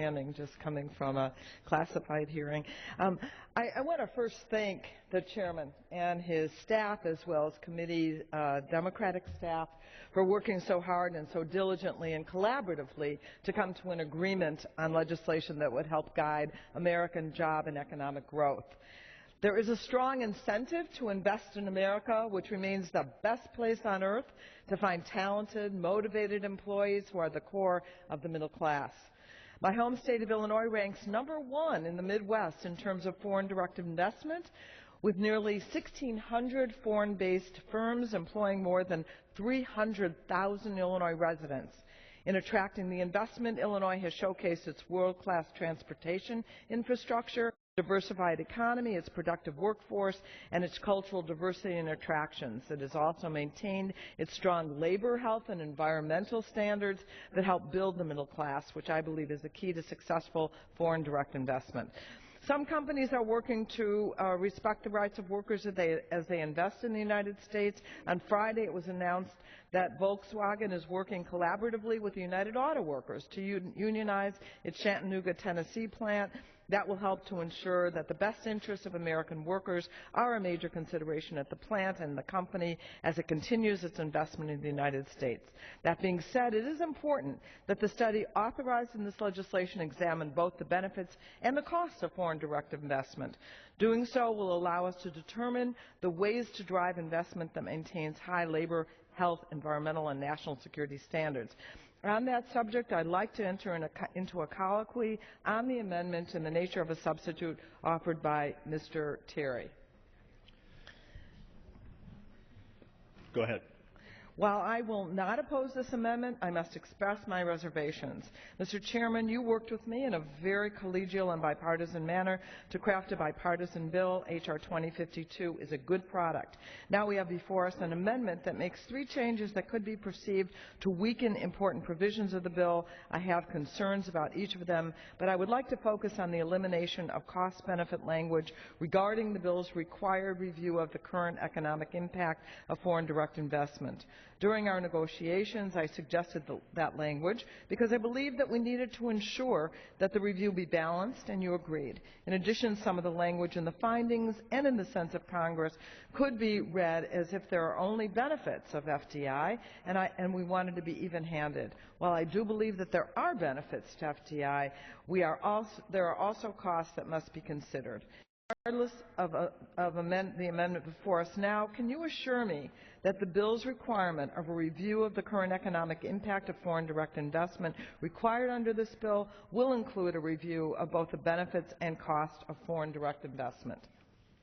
Just coming from a classified hearing. I want to first thank the chairman and his staff, as well as committee Democratic staff, for working so hard and so diligently and collaboratively to come to an agreement on legislation that would help guide American job and economic growth. There is a strong incentive to invest in America, which remains the best place on earth to find talented, motivated employees who are the core of the middle class. My home state of Illinois ranks #1 in the Midwest in terms of foreign direct investment, with nearly 1,600 foreign-based firms employing more than 300,000 Illinois residents. In attracting the investment, Illinois has showcased its world-class transportation infrastructure, diversified economy, its productive workforce, and its cultural diversity and attractions. It has also maintained its strong labor, health, and environmental standards that help build the middle class, which I believe is the key to successful foreign direct investment. Some companies are working to respect the rights of workers as they invest in the United States. On Friday, it was announced that Volkswagen is working collaboratively with the United Auto Workers to unionize its Chattanooga, Tennessee plant. That will help to ensure that the best interests of American workers are a major consideration at the plant and the company as it continues its investment in the United States. That being said, it is important that the study authorized in this legislation examine both the benefits and the costs of foreign direct investment. Doing so will allow us to determine the ways to drive investment that maintains high labor, health, environmental, and national security standards. On that subject, I'd like to enter into a colloquy on the amendment in the nature of a substitute offered by Mr. Terry. Go ahead. While I will not oppose this amendment, I must express my reservations. Mr. Chairman, you worked with me in a very collegial and bipartisan manner to craft a bipartisan bill. H.R. 2052 is a good product. Now we have before us an amendment that makes 3 changes that could be perceived to weaken important provisions of the bill. I have concerns about each of them, but I would like to focus on the elimination of cost-benefit language regarding the bill's required review of the current economic impact of foreign direct investment. During our negotiations, I suggested that language because I believed that we needed to ensure that the review be balanced, and you agreed. In addition, some of the language in the findings and in the sense of Congress could be read as if there are only benefits of FDI, and we wanted to be even-handed. While I do believe that there are benefits to FDI, there are also costs that must be considered. Regardless of the amendment before us now, can you assure me that the bill's requirement of a review of the current economic impact of foreign direct investment required under this bill will include a review of both the benefits and cost of foreign direct investment?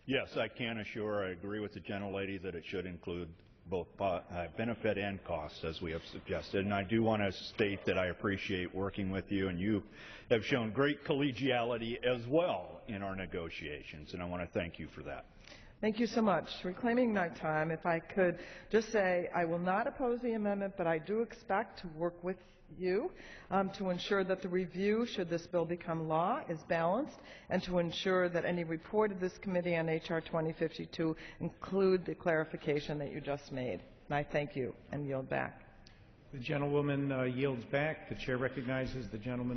Yes, I can assure. I agree with the gentlelady that it should include both benefit and costs, as we have suggested. And I do want to state that I appreciate working with you, and you have shown great collegiality as well in our negotiations, and I want to thank you for that. Thank you so much. Reclaiming my time, if I could just say I will not oppose the amendment, but I do expect to work with you to ensure that the review, should this bill become law, is balanced, and to ensure that any report of this committee on H.R. 2052 include the clarification that you just made. And I thank you and yield back. The gentlewoman yields back. The chair recognizes the gentleman.